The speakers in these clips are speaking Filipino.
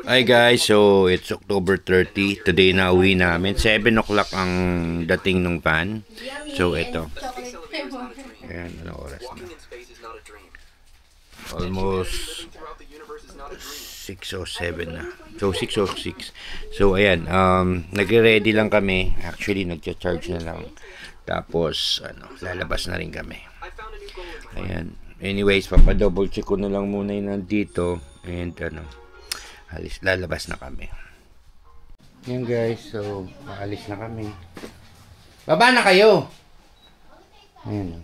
Hi guys, so it's October 30. Today na uwi namin. 7 o'clock ang dating ng van. So ito. Ayan, ano oras na? Almost 6:07 na. So 6:06. So ayan, nagre-ready lang kami. Actually, nagcha-charge na lang. Tapos, lalabas na rin kami. Ayan. Anyways, papadouble check ko na lang muna yung nandito. And lalabas na kami. Yan guys, so paalis na kami. Baba na kayo! Ayan.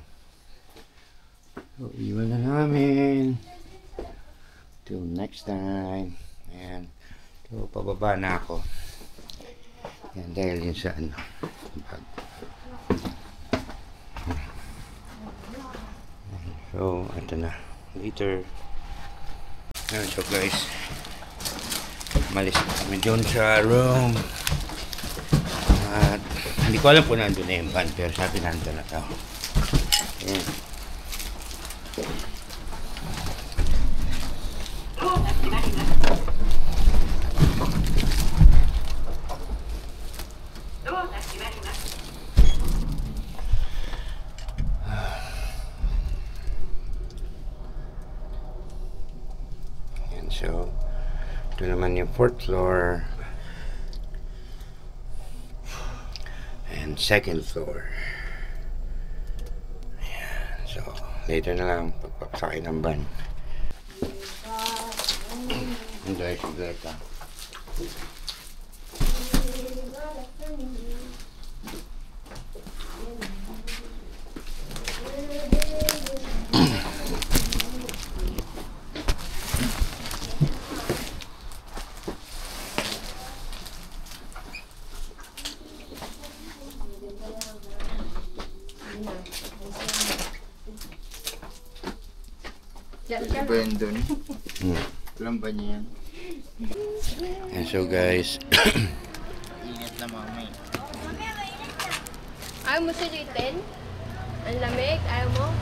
So, iwan na namin. Till next time. Ayan. So, pababa na ako. Ayan, dahil yun sa bag. So, ito na. Later. Ayan, so guys. Malis kami doon sa room. At hindi ko alam kung nandun na yung van, pero sabi nandun na to. Ayan. Ayan, so ito naman yung 4th floor and 2nd floor. Ayan. So later na lang pagpapasakay ng van. Enjoy ka. Ba yun dun? Alam ba niya yan? And so guys, Ingat na mamay. Ayaw mo sulitin? Ang lamig? Ayaw mo?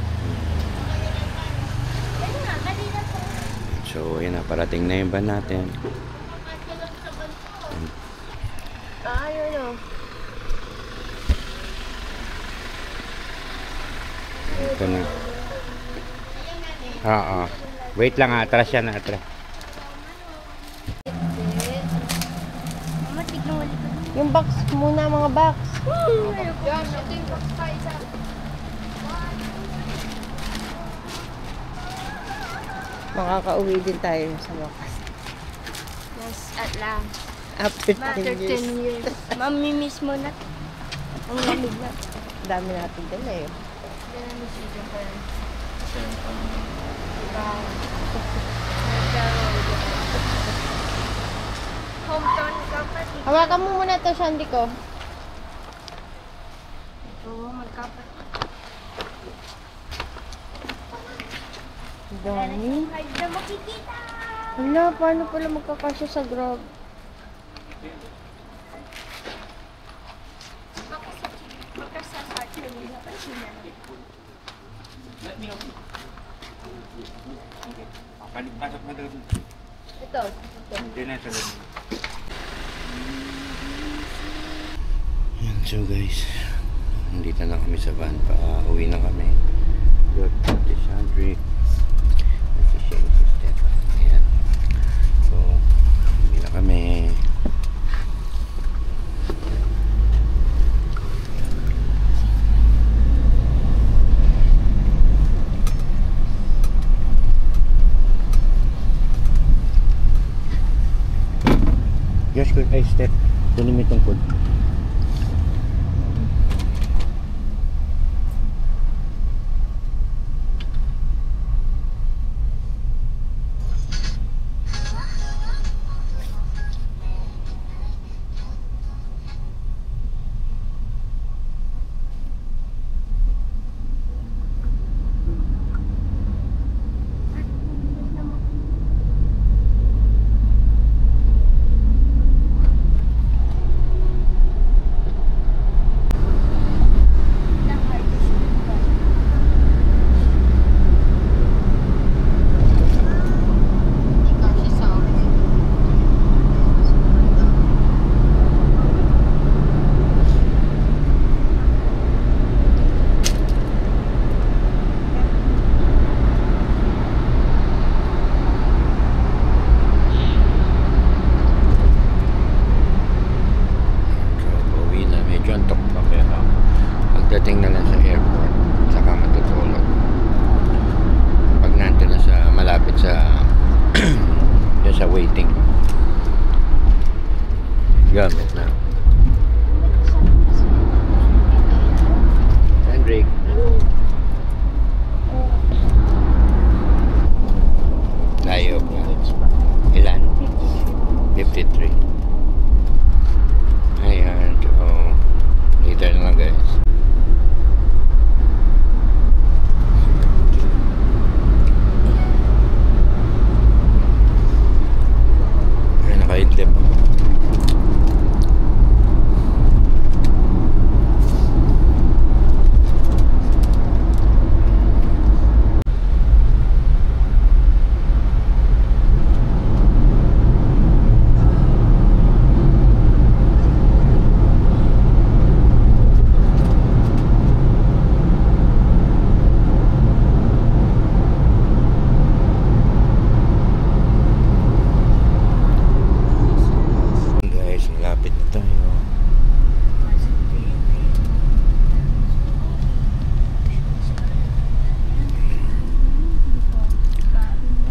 so yun na, parating na yung van natin. Ayun o. Ito na. Oo. Wait lang, atras yan, atras. Yung box muna, mga box. Josh, ito yung box pa isa. Makakauwi din tayo sa wakas. Yes, at last. After 10 After 10 years. years. Mamimiss mo na. Ang lamig na. Dami natin dala eh. Namimiss mo dyan pa rin. Hometown ka pa. Hawakan mo muna to, Shandy ko. Oo, magkapat. Dami. Ay, na makikita! Hala, paano pala magkakasya sa Grab? Pasok na doon. Ito. Hindi na sa doon. So guys, nandito na kami sa van. Pa-uwi na kami. Good. Si Shandrick. Si Shane System. Ayan. So, uwi na kami. Josh, quick ay step. Kunin mo itong code. Gamit na. Hendrik. Layo pa. Ilan? 53. Ayan. So, later na lang guys. Ayan, naka-idlip ako. Guys, malapit na tayo.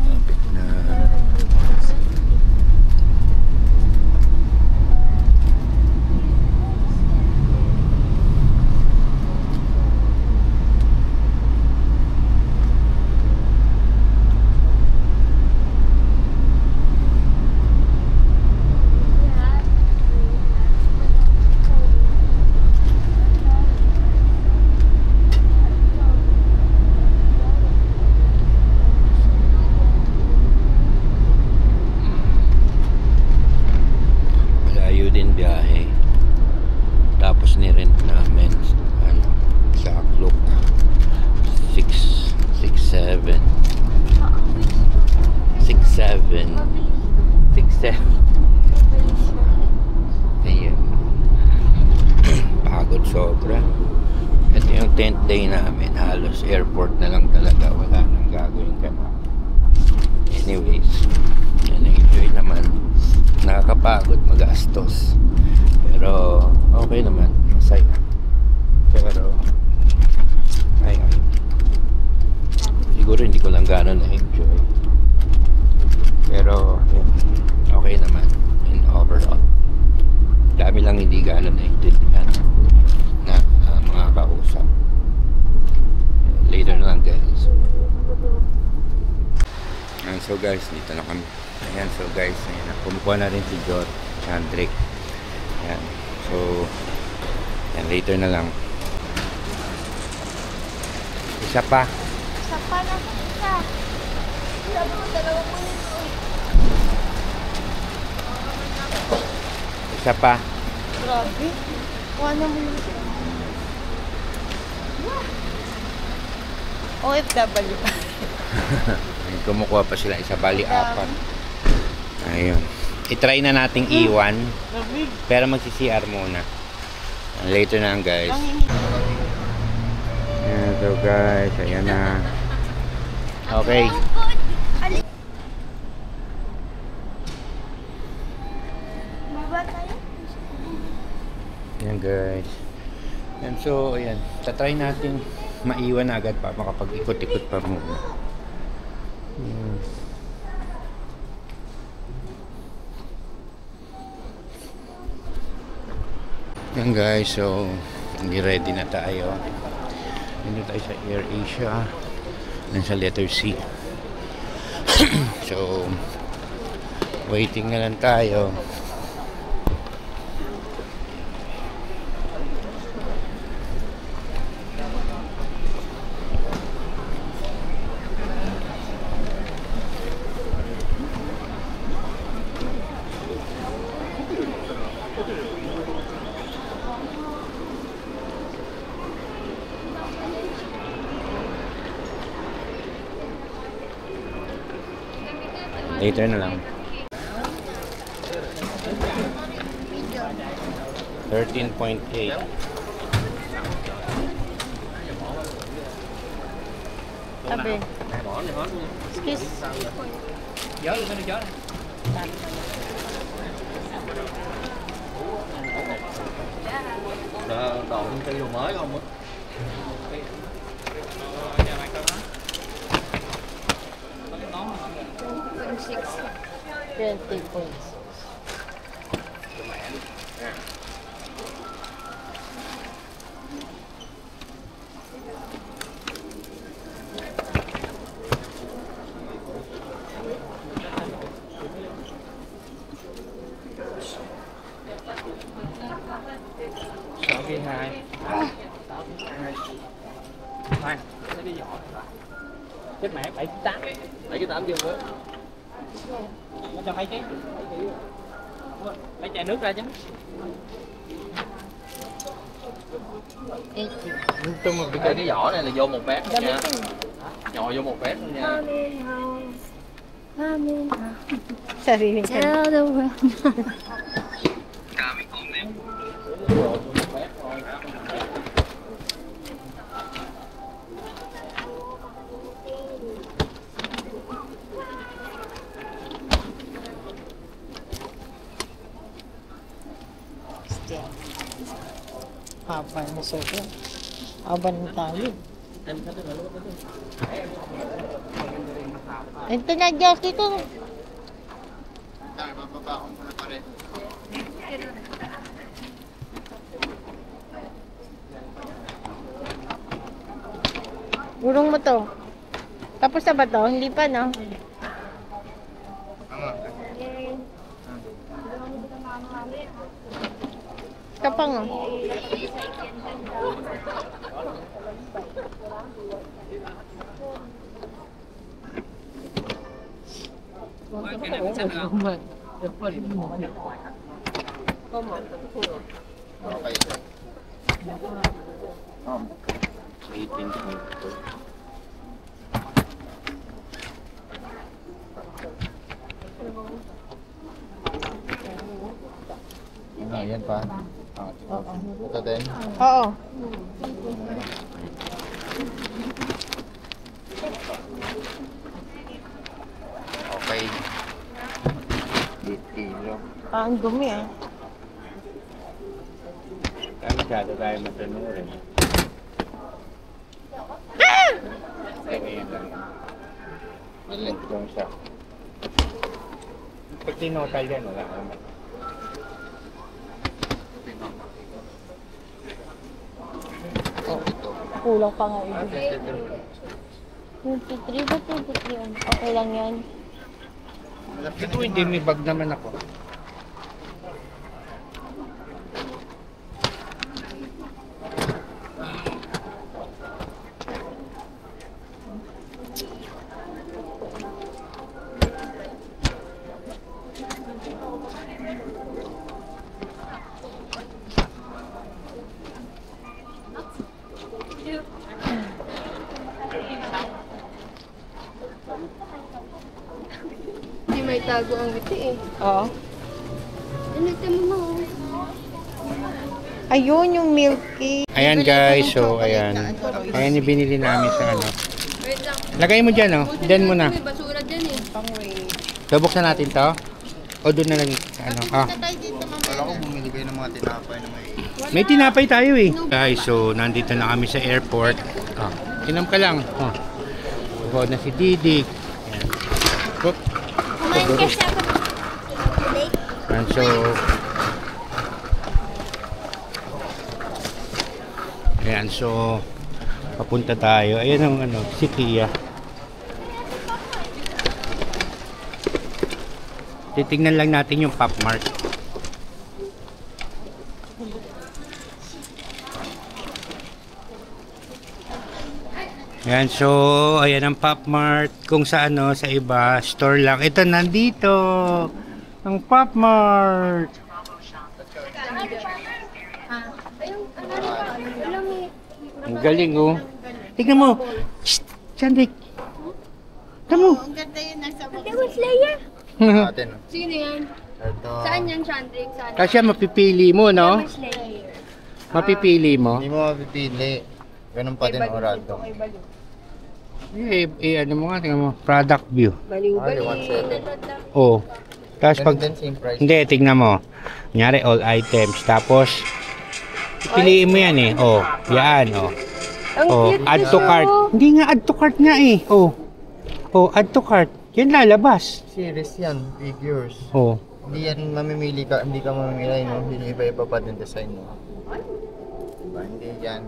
Malapit na. Malayo din biyahe. Tapos ni-rent namin sa Aklok 667 ayun. Pagod sobra. Ito yung 10th day namin. Halos airport na lang talaga. Wala nang gagawin ka na. Anyways, na-enjoy naman. Nakakapagod, magastos. Pero okay naman, masaya. Pero ayun, siguro hindi ko lang gano'n na-enjoy. Pero yun, okay naman in overall. Dami lang hindi gano'n na-enjoy na mga kausap. Later na lang guys. And so guys, dito na kami. Ayan, so guys, ayan, kumukuha na rin si Jor, Hendrik. Ayan, so ayan, later na lang. Isa pa. Isa pa na isa. Sabi mo, 2 po nito. Isa pa. Grabe. Kuha na mo yun. OFW. Ayan, kumukuha pa sila, isa bali 4. Ayun. I-try na nating iwan. Pero magsi-CR muna. Later na lang guys. Ayan, so guys, ayan na. Okay. Baba tayo. Ayan guys. And so, ayan. Tatry natin maiwan na agad pa. Makapag-ikot-ikot pa muna. Ayan. Yan guys, so ready na tayo. Nandito tayo sa Air Asia. Nasa letter C. So waiting na lang tayo. Later na lang. 13.8. Sabi. Excuse. Đậu cây đồ mới không á. 20 points. Sợ kia hai. Hai. Nó đi nhỏ. Chết mẹ 7,8. 7,8 chưa nữa. Nó cho 2 cái. Lấy chai nước ra chứ. Chung mà cái vỏ này là vô một bát nha. Nhồi vô một bát luôn nha. Sarili ka. Tell the world. Haba na sobra. Haba ng tayo. Ito na, Jackie ko. Urong mo to. Tapos na ba to? Hindi pa, no? Kapang, oh. Yan pa. Ito din. Oo. Okay. Kilo. Ang dumi, ah. Kaya masyado tayo matanurin. Malit lang siya. Pag tinotay yan, wala naman. Kulang pa nga ito. 23 ba 23 yun? Okay lang yan. Ito hindi, may bag naman ako. Hindi may tago ang ngiti eh. Oo. Ano ito mo? Ayun, yung milky. Ayan guys, so ayan. Ayan yung binili namin sa ano. Wait lang. Lagay mo dyan, oh. Dyan mo na. May basura dyan eh. So, buksan natin to. O doon na lang sa ano. Ah. Wala ko bumili kayo ng mga tinapay na may... May tinapay tayo eh. Guys, so nandito na kami sa airport. Ah, tinam ka lang. Oh. Bukod na si Didik. Ayan. Oop. Kumain kasi ako. And so, ayan, so papunta tayo. Ayan ang ano, si Tia. Titingnan lang natin yung Pop Mart. Ayan, so ayan ang Pop Mart. Kung sa ano, sa iba, store lang. Ito, nandito ang Pop Mart. Ang galing, oh. Tingnan mo. Shh, Chandrik. Tingnan mo. Ang ganda yun, nasa Demon Slayer? Natin. Sino yan? Ito. Saan yan, Chandrik? Saan? Kasi mapipili mo, no? Demon Slayer. Mapipili mo. Hindi mo mapipili. Ganun pa din ang orado. Ano mo nga, tingnan mo. Product view. Ay, 1.7. Oh. Tapos pag... Ganun din, same price. Hindi, tingnan mo. Kunyari, all items. Tapos, piliin mo yan eh. Oh, yan, oh. Oh, add to cart. Hindi nga, add to cart nga eh. Oh. Oh, add to cart. Yan lalabas. Series yan, figures. Oh. Hindi yan mamimili ka, hindi ka mamimili, no? Hindi iba-iba pa din design, no? Diba? Hindi yan.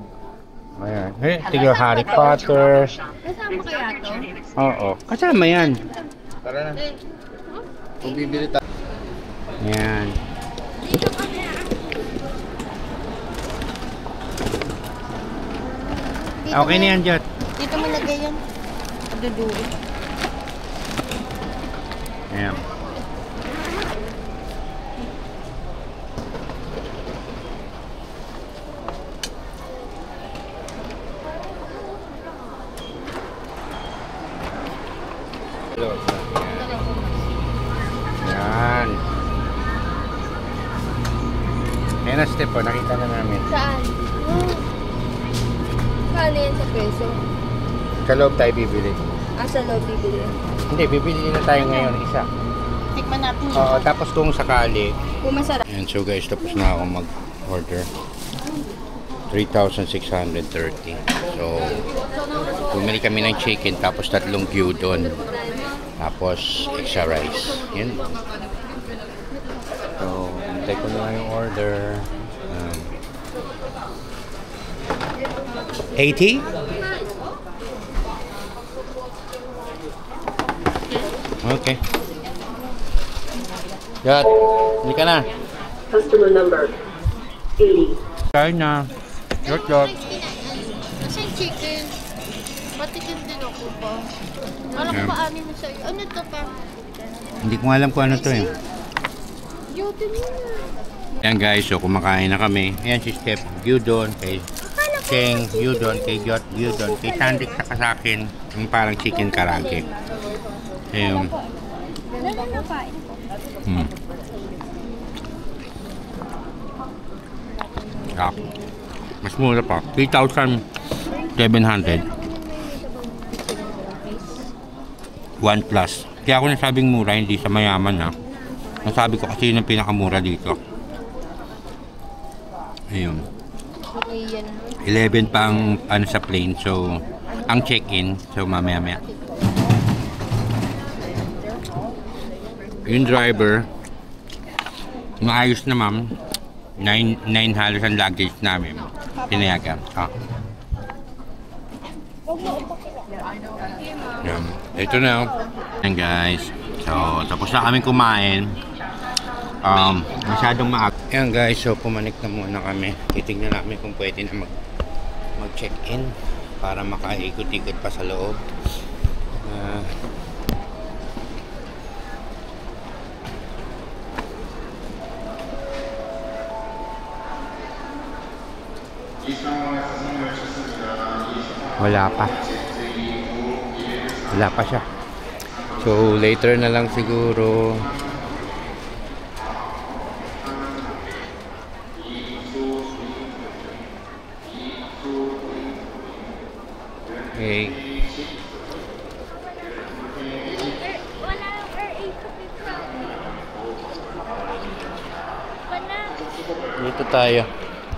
Ayan. Eh, tigil Harry Potter. Kasama kaya to? Oo. Kasama yan. Tara na. Kung bibili tayo. Ayan. Okay na yan, Jot. Dito mo lagay yan. Duduwi. Ayan. Yan. Ayan na step po, nakita na namin. Saan? Paano yan sa peso? Sa loob tayo bibili. Sa loob bibili. Hindi, bibili na tayo ngayon isa. Tikman natin yun. Oo, tapos kung sakali. Kung masarap. Ayan, so guys, tapos na ako mag-order. 3,630. So, bumili kami ng chicken, tapos 3 gyudon. Tapos, extra rice. Yan. So, hintay ko na yung order. 80? Okay. Got. Hindi ka na. Customer number 80. Kaya na. Yot. Kasi chicken. Patikin din ako pa. Alam ko pa anin mo sa'yo. Ano to pa? Hindi ko alam kung ano to eh. Yotin mo na. Ayan guys, so kumakain na kami. Ayan si Steph, gyudon, kay Cheng, gyudon, kay Jot, gyudon, kay Sandik saka sa akin, yung parang chicken karaage. Ayun. Ah, mas mura pa. 3,700. 1 plus. Kaya ako nasabing mura, hindi sa mayaman ha. Nasabi ko kasi yun ang pinakamura dito. Ayun. Okay, yan. 11 pang ano sa plane. So, ang check-in. So, mamaya-maya. Yung driver, maayos na ma'am. 9 halos ang luggage namin. Pinayagan. Yan. Ito na. Yan guys. So, tapos na kami kumain. Masyadong maag. Yan guys, so pumanik na muna kami. Titignan namin kung pwede na mag-check-in para makaikot-ikot pa sa loob. Wala pa. Wala pa siya. So, later na lang siguro. Okay. Dito tayo.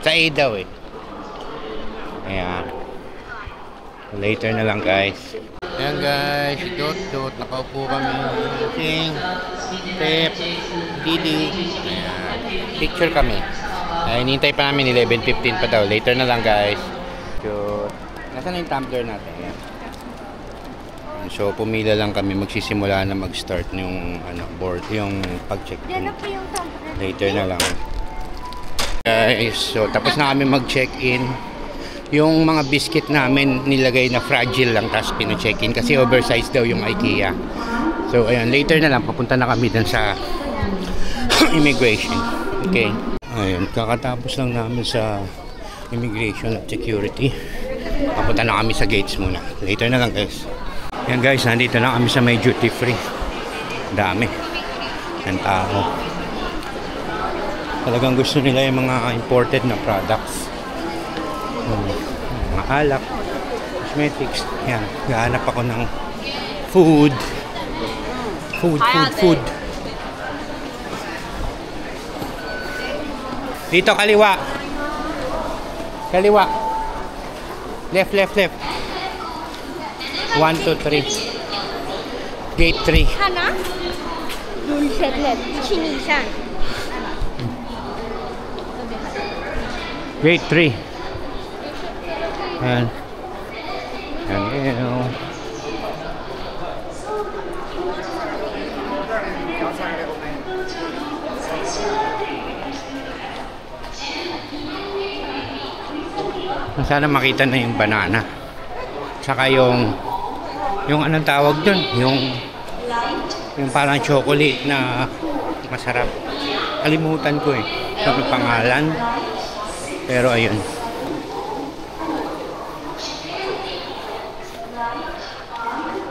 Sa A daw eh. Ayan. Later na lang guys. Ayan guys, Dot, nakaupo kami. Sing, Step, Didi. Ayan. Picture kami. Ay, hinihintay pa namin 11:15 pa daw. Later na lang guys. Dot. Nasaan na yung tumbler natin? Ayan. So, pumila lang kami. Magsisimula na mag-start yung board, yung pag-check-in. Later na lang. Guys, so tapos na kami mag-check-in. Yung mga biscuit namin nilagay na fragile lang, tapos pino-check-in kasi oversized daw yung IKEA. So ayun, later na lang papunta na kami dun sa immigration. Okay. Ayun, kakatapos lang namin sa immigration at security. Papunta na kami sa gates muna. Later na lang guys. Yan guys, nandito na kami sa may duty free. Dami ng tao. Talagang gusto nila yung mga imported na products. Mga alak, cosmetics. Yan, gahanap ako ng food. Food. Dito kaliwa. Left. 1, 2, 3. Gate 3. Hana? 셋넷 신이산. Grade 3. Ayan. Ayan. Sana makita na yung banana. Saka yung anong tawag dun? Yung parang chocolate na masarap. Kalimutan ko eh. Yung pangalan. Pero ayun.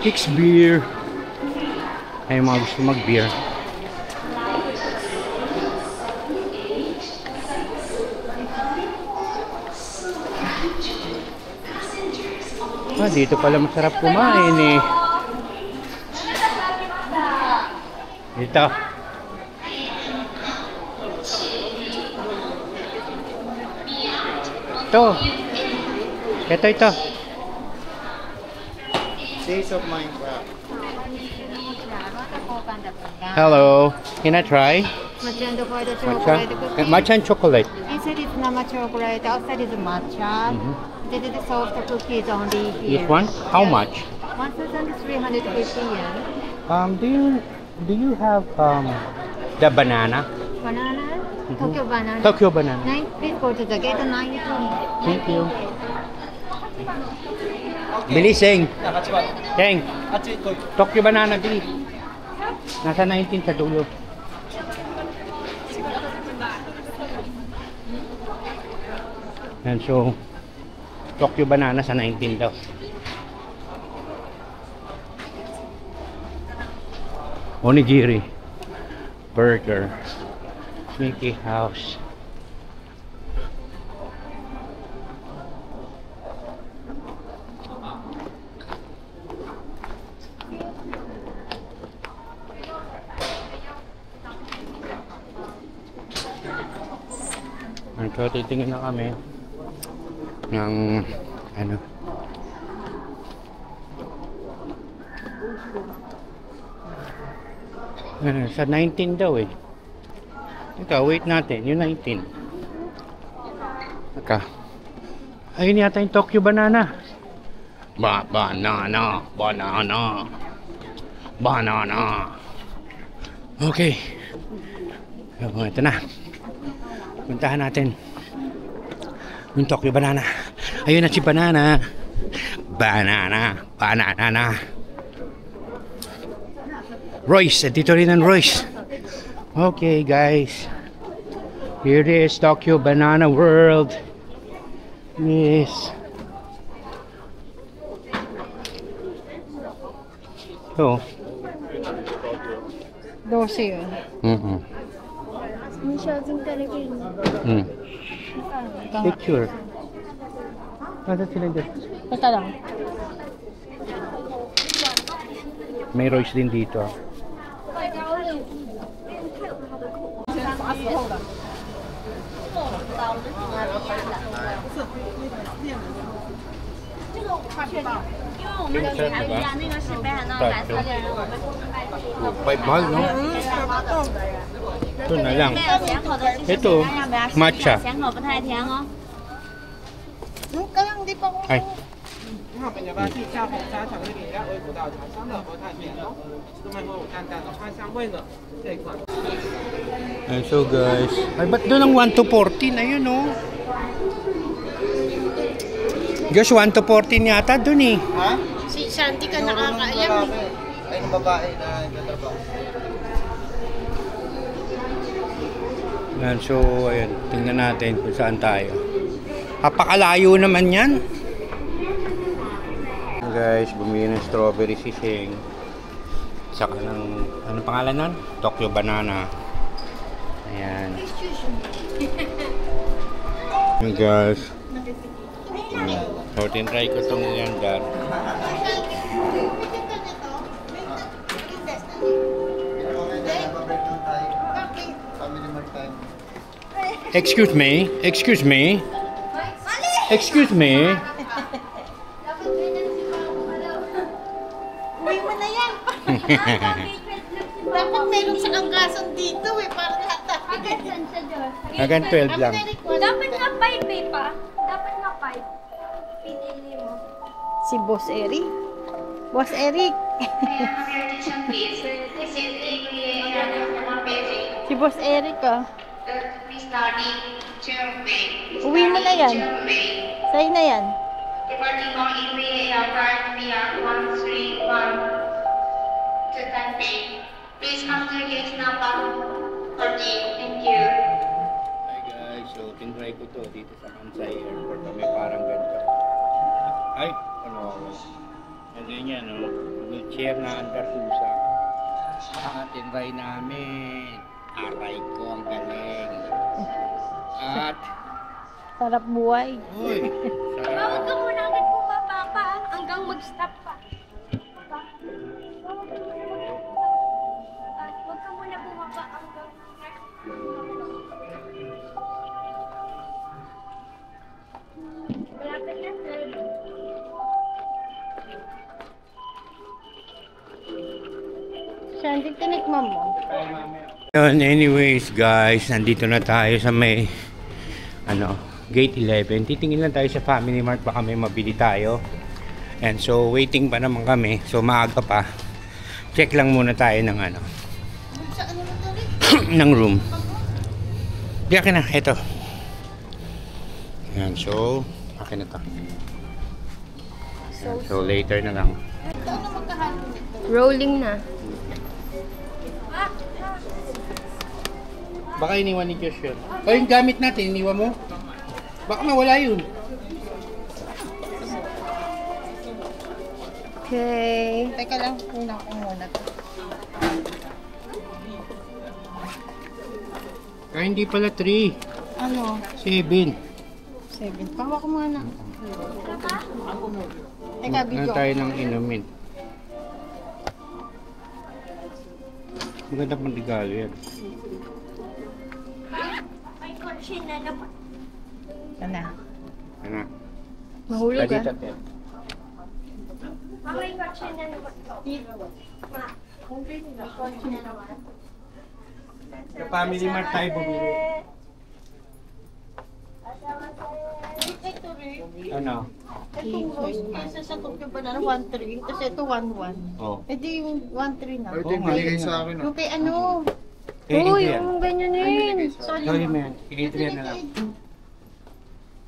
Kicks beer. Ay, mga gusto mag-beer. Ah, dito pala masarap kumain eh. Dito. Ito. Days of Minecraft. Hello. Can I try? Matcha and white Matcha? chocolate cookie. Matcha and chocolate. Inside is nama chocolate, outside is matcha. This is the soft cookies only here. This one? How much? 1,350 yen. Do you have the banana? Banana? Tokyo banana. Tokyo banana. Please go to the gate 19. Thank you. Bilis, Seng. Seng. Tokyo banana, bilis. Nasa 19 sa dulo. And so, Tokyo banana sa 19 daw. Onigiri. Burger. Mickey House. So, titingin na kami ng ano sa 19 daw eh. Ito, wait natin, yung 19. Ayun yata yung Tokyo banana. Banana. Okay. So, ito na. Puntahan natin yung Tokyo banana. Ayun na si banana. Banana. Royce, dito rin ang Royce. Okay guys, here it is, Tokyo Banana World. Yes. So 12 yun. Picture. Nasa sila dito? Ito lang. May Royce din dito. Mahal, no? Ito na lang. Ito, matcha. Kaya hindi pa ako. Ay. 号本加气加红加巧克力饮料微葡萄调香的不太甜哦，是麦味淡淡的花香味的这一款。 And so guys, ay ba't doon ang 1 to 14? Ayun oh. Diyos, 1 to 14 yata doon eh. Ha? Si Shanti ka nakakaalam eh. Ay, ng babae na nagtatrabaho. And so, ayun, tingnan natin kung saan tayo. Kapakalayo naman yan. Guys, bumili ng strawberry si Seng. Saka ng, ano pangalan nun? Tokyo Banana. Ayan. Ayan guys. So, tinry ko itong yan dyan. Excuse me. Uwi mo na yan. Dapat meron sa sa Diyos. Hanggang 12 lang. Dapat nga 5 eh pa. Dapat nga 5. Pinili mo. Si Boss Eric. Boss Eric. Si Boss Eric, oh. Uwi mo na yan. Sa'yo na yan. Departing from EVA aircraft via 131 to Taipei. Please come to gate number 13. Thank you. Hi guys, so tinry ko to dito sa Kansai Airport. May parang ganito. Ay, ano ako? Ano yan, no? Wheelchair na under susa. Tinry namin. Aray ko, ang galing. At, Sarap buhay. uy, Huwag sarap. ka muna agad bumaba pa hanggang mag-stop pa. Huwag ka muna bumaba hanggang... Malapit na, sir. Shandy, tinikman mo. Yun, anyways guys, nandito na tayo sa may gate 11. Titingin lang tayo sa Family Mart, baka may mabili tayo. And so waiting pa naman kami, so maaga pa. Check lang muna tayo ng ng room. Di akin na, eto. Yan, so akin na to. Yan, so later na lang. Rolling na. Baka iniwan ni Josh yun. O yung gamit natin, iniwan mo? Baka mawala yun. Okay. Teka lang, kunan ko muna to. Kaya hindi pala 3. Ano? 7. 7. Pawa ko muna. Teka, Ano video. tayo ng inumin? Maganda pang regalo yan. May kotse na naman. Ano? Ano? Mahulog Dito, te. May kotse na naman. Ma, may kotse na naman. Sa Family Mart tayo bumili. Ito rin. Ano? Itong rose kaysa sa Tokyo Banana 1-3. Tapos ito 1-1. Oh. Eh di yung 1-3 na. Ito yung binigay sa akin. Yung kay ano? Uy, yung ganyan rin. Sorry. Sorry man, kay Adrian na lang.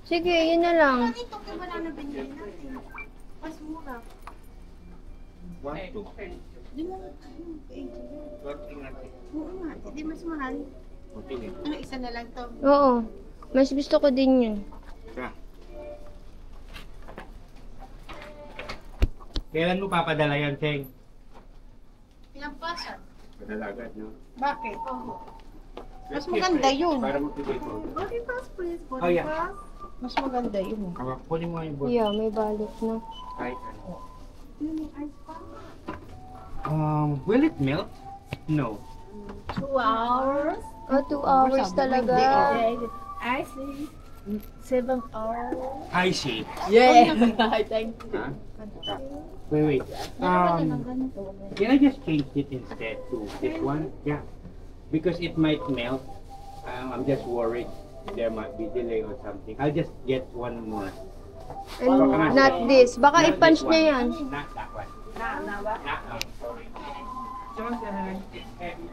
Sige, yun na lang. Ano yung Tokyo Banana binili natin? Mas mura. 1, 2. Di mo Oo nga, hindi mas mahal. Ano, isa na lang to? Oo. Mas gusto ko din yun. Kailan mo papadala yan, Cheng? Ilang pasa? Padala agad, no? Bakit? Mas maganda yun. Para magbigay ko. Body pass, please. Body Oh, yeah. pass. Mas maganda yun. Kunin mo nga yung board. Yeah, may balot na. Kahit ano. Will it melt? No. 2 hours. Oh, 2 hours talaga. I see. 7 hours. I see. Yeah. Thank you. Huh? Wait. Can I just change it instead to this one? Yeah. Because it might melt. I'm just worried there might be delay or something. I'll just get one more. And not this. Baka Not i-punch this niya one. yan. Not that one. Not sorry. It's heavy.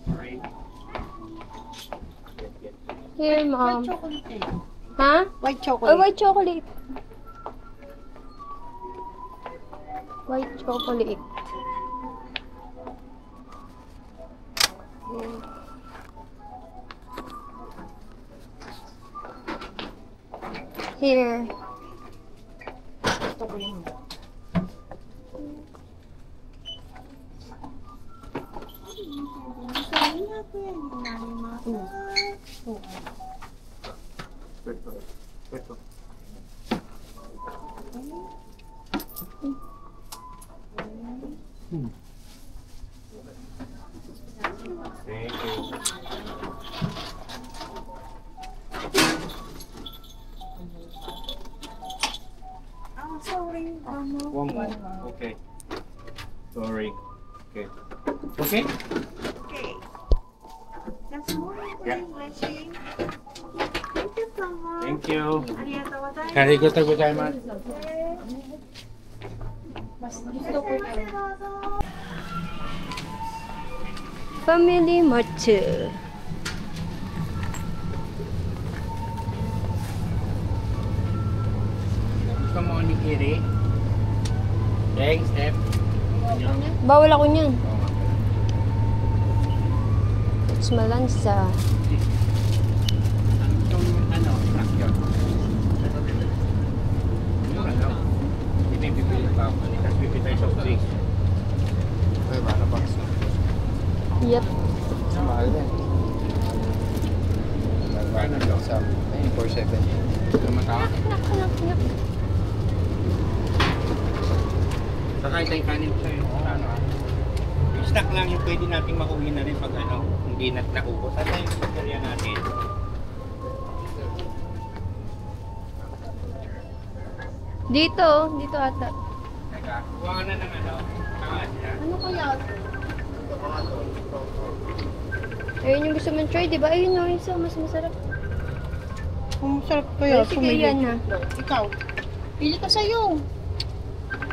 Sorry. Here, mom. Chocolate eh. Ha? White Oh, chocolate. white chocolate. White chocolate. Here. Gusto ko yun. Thank you. Sorry. One more. Okay. Sorry. Okay. Okay? Okay. That's more Yeah. blessing. Thank you so much. Thank you. Arigatou gozaimasu. Arigatou gozaimasu. Family matcha. Gusto mo onigiri? Thanks, Steph. Bawal ako niyan. Smalansa. Ano, snack yun. Yung ano, hindi may bibili pa ako. Tapos bibili tayo soft drinks. Ay, mana box. Yep. Mahal din. Kano daw? Ayun, 470. Tumatawa. Nak. Saka tayong kanin sa'yo. Ano? Yung snack lang yung pwede nating makuwi na rin pag ano, hindi naubos. At yung pizzeria natin. Dito ata. Teka, kuha ka na ng ano. Ano kaya ito? Ayun yung gusto mong try, di ba? Ayun yung isa, mas masarap. Kung masarap kaya, Sige, yan na. Ikaw, pili ka sa'yo.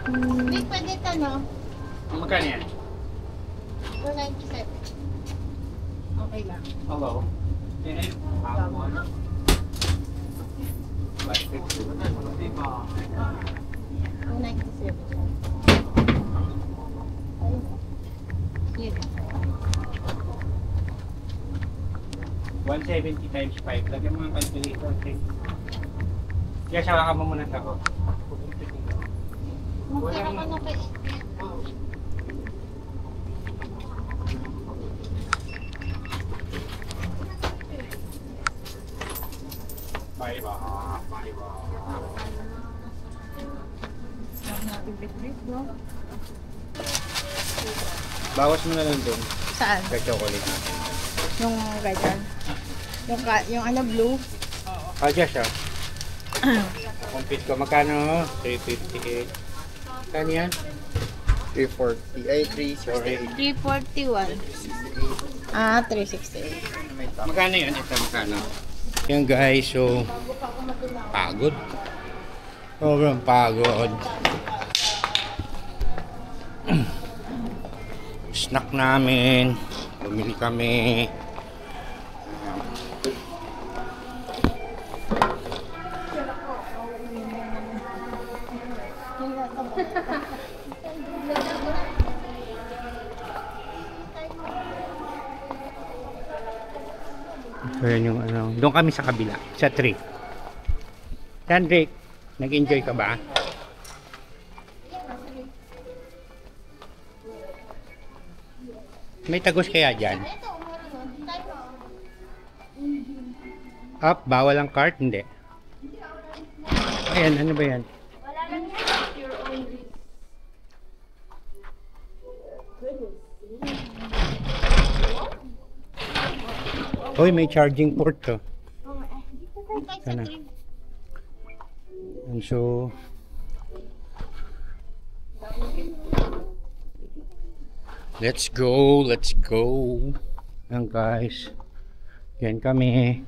Hindi pwede ito, no? Magkano yan? 497. Okay lang. Hello. Eh, ako. 297. Yun. 170 times 5. Lagyan mo ng calculator. Okay. Kaya siya ka mo muna ako. Magkara ka na kay... Bye ba? Bye ba? Bawas mo na lang doon Saan? sa chocolate natin. Yung ganyan. Yung ano, blue. Ah, dyan siya. Compete ko. Magkano? 358. Kano yan? 340. Ay, 368. 341. Ah, 368. Magkano yun? Ito, magkano? Yan guys, so pagod. Sobrang pagod. Snack namin. Bumili kami. So yan yung ano, doon kami sa kabila, sa tree. Yan Rick, nag-enjoy ka ba? May tagos kaya dyan? Up, bawal ang cart? Hindi. Ayan, ano ba yan? Hoy, may charging port to. Sana. And so, let's go. Yan guys. Yan kami.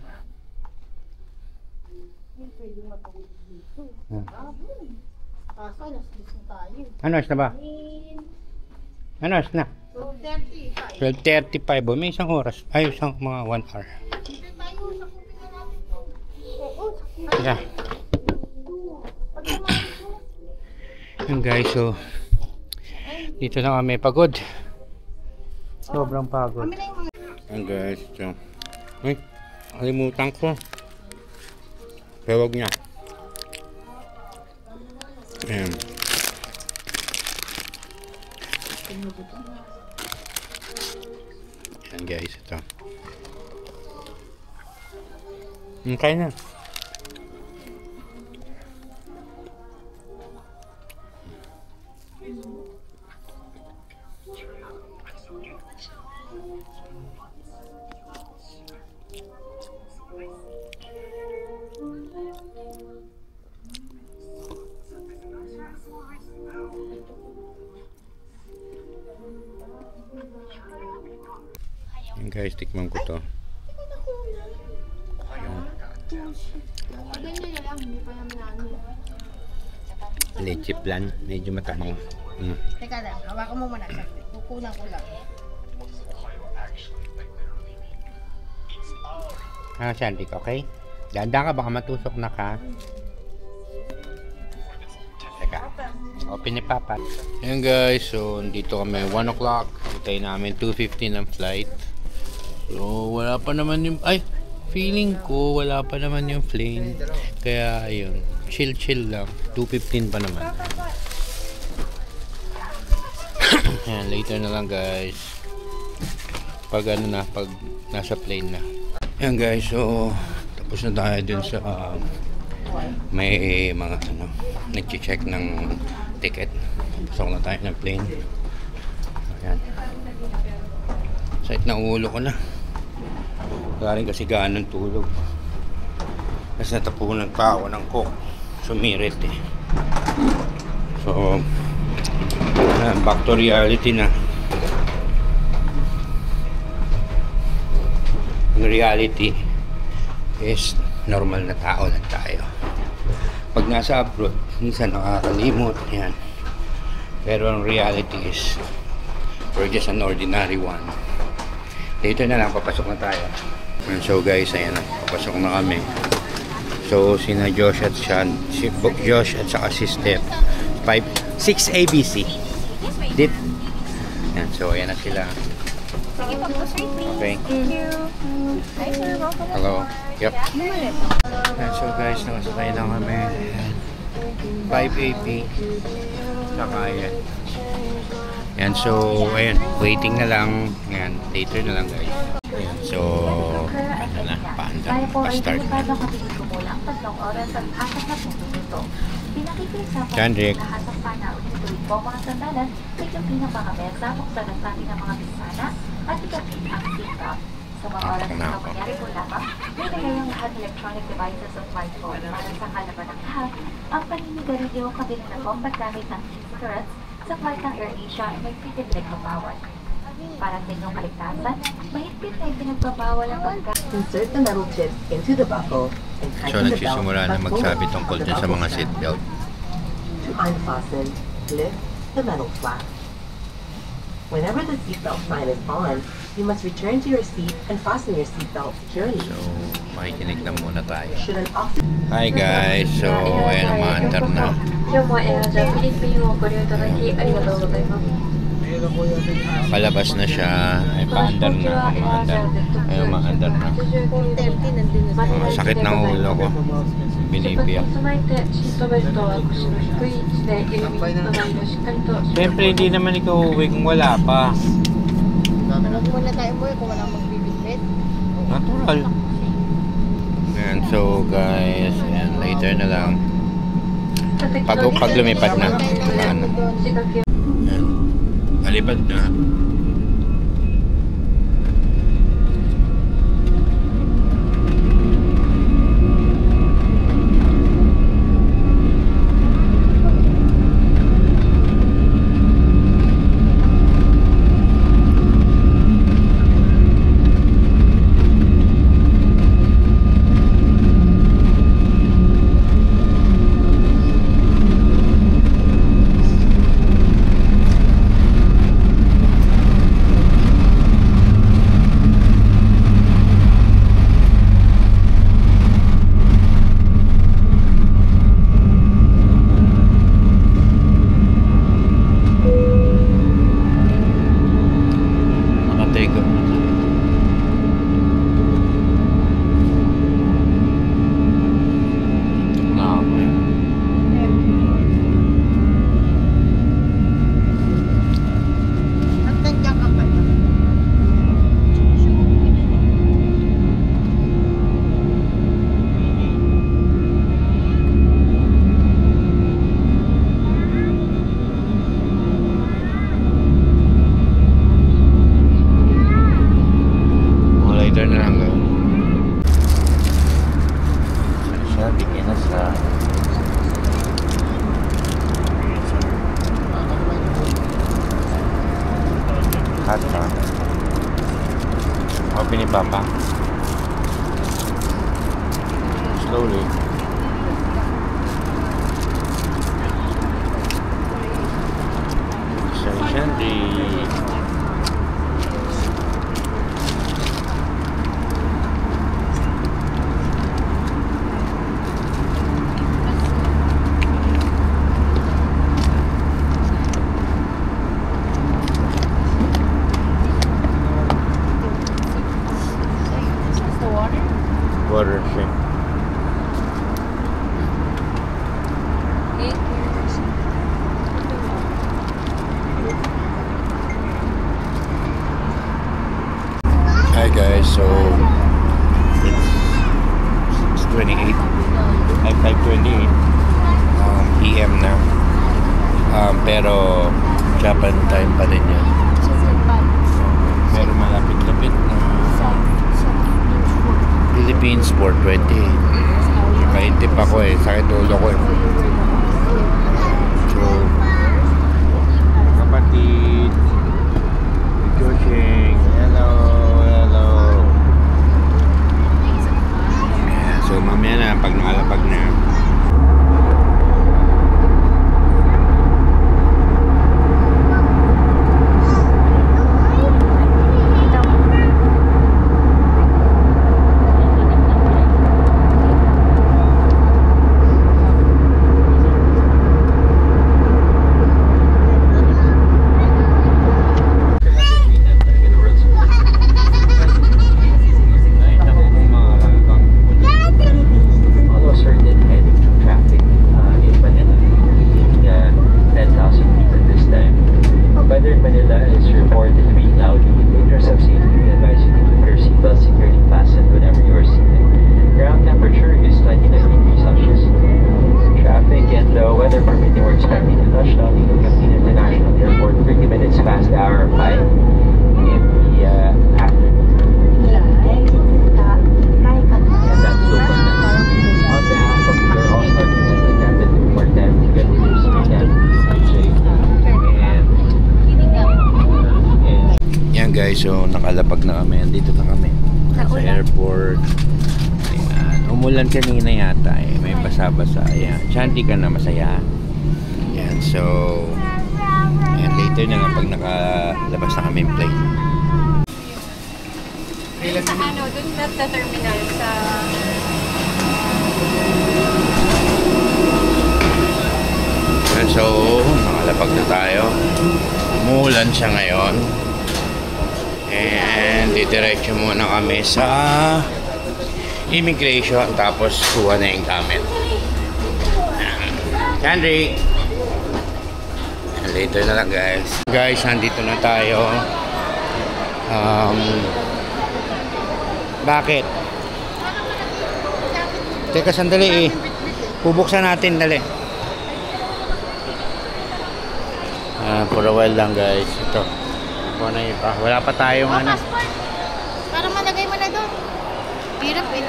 Kaso, alas 10 na tayo. Ano na ba? Ano na? 2:30. 12:35. May isang oras. Ay, isang mga 1 hour. Hindi tayo sa kupin na natin to. Oo, Yeah. Yan guys, so dito na kami pagod. Sobrang pagod. kami na yung mga... Yan guys, so ay, kalimutan ko. Tawag niya. Ayan. Yan guys, ito. Kaya na. Yan guys, tikman ko to. Ganyan na lang, hindi pa naman ano. Leche plan, medyo matabang. Teka lang, hawakan mo muna. Kukulang ko lang. Shantik, okay? Danda ka, baka matusok na ka. Teka, open ni Papa. Ayan guys, so dito kami 1 o'clock. Hintay namin 2:15 ang flight. So wala pa naman yung, ay, feeling ko wala pa naman yung plane. Kaya ayun, chill lang. 2:15 pa naman. Ayan, later na lang guys. Pag ano na, pag nasa plane na. Ayan guys, so tapos na tayo dun sa may mga ano, nag-check ng ticket. Pasok na tayo ng plane. Ayan. Sakit na ulo ko na. Wala rin kasi ganong tulog. Kasi natapunan pa ako ng coke. Sumirit eh. So, back to reality na. Ang reality is normal na tao na tayo. Pag nasa abroad, minsan nakakalimot yan. Pero ang reality is we're just an ordinary one. Dito na lang, papasok na tayo. And so guys, ayan na, papasok na kami. So sina Josh at Sean, si Josh at saka si Steph, 6 ABC. Dip. Ayan, so ayan na sila. Okay. Hi sir, welcome. Hello. Yep. And so guys, nakasakay na kami. 5AP. Saka yan. Yan, so ayan, waiting na lang. Yan, later na lang guys. Ayan, so ano na, pa-start na. Chandrik. Sa mga oras na pangyari po lamang, may nagayang lahat electronic devices o smartphone para sa kalaban ng lahat. Ang paninigarilyo kabila na po ang paggamit ng cigarettes sa flight ng AirAsia ay may fitted nagbabawal. Para sa inyong kaligtasan, mahigpit na ipinagbabawal ang paggamit. Insert the metal tip into the buckle and So tighten the belt nagsisimula na but magsabi fully tungkol to the dyan sa buckle mga strap. seatbelt. To unfasten, lift the metal flap. Whenever the seatbelt sign is on, you must return to your seat and fasten your seatbelt securely. So makikinig lang muna tayo. Should an officer Hi guys, so ayan ang maandar na. 今日もエアジャフィリピンをご利用いただきありがとうございます。 Palabas na siya. Ay paandar na. Ayun, maandar na. 30 nandun na siya. Sakit ng ulo ko. Binibiyak. 備えてシートベルトは腰の低い位置で指に隣をしっかりと Siyempre hindi naman ikaw uwi kung wala pa. Huwag muna tayo umuwi kung wala magbibitbit. Natural. Ayan, so guys, ayan, later na lang. Pag lumipad na. Ano? Ayan. Alipad na. Open ni Papa. Slowly. Shandy. Water shake. Hi guys, so it's 28, 5:28 PM na. Pero Japan time pa rin yan. Pero malapit-lapit na Philippines 4:20. Kaintip ako eh, sakit ulo ko eh. So, kapatid, Joshing, hello. Yeah, so mamaya na, pag nakalapag na. Guys, so nakalapag na kami, dito na kami sa airport. Ayan. Umulan kanina yata eh, may basa-basa. Ayan, Shanty ka na, masaya. Ayan, so ayan, later na lang pag nakalabas na kami yung plane. Sa ano, dun sa terminal sa... Ayan, so nakalapag na tayo. Umulan siya ngayon. And didiretso muna kami sa immigration, tapos kuha na yung gamit. Sandri! Later na lang guys. Guys, nandito na tayo. Bakit? Teka, sandali eh. Bubuksan natin, dali. For a while lang guys. Ito. Wala pa tayong ano. Para malagay mo na doon. Hirap eh.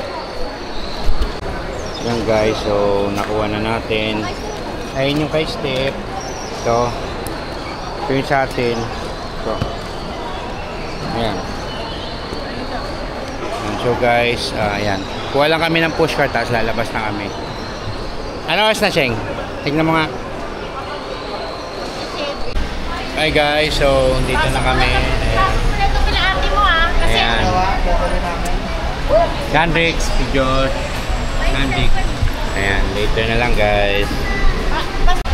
Yan guys, so nakuha na natin. Ayun yung kay Step. Ito. Ito yung sa atin. Ito. Ayan. So guys, ayan. Kuha lang kami ng pushcart, tapos lalabas na kami. Ano oras na, Sheng? Tignan mo nga. Hi guys, so dito na kami. Ayan. Sandrix, si Josh, Sandrix. Ayan, later na lang guys.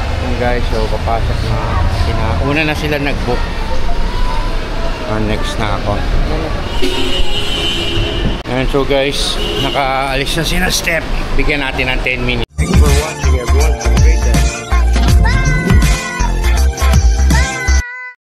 Ayan guys, so papasok na. Una na sila nag-book. Next na ako. Ayan, so guys, nakaalis na sila Step. Bigyan natin ng 10 minutes.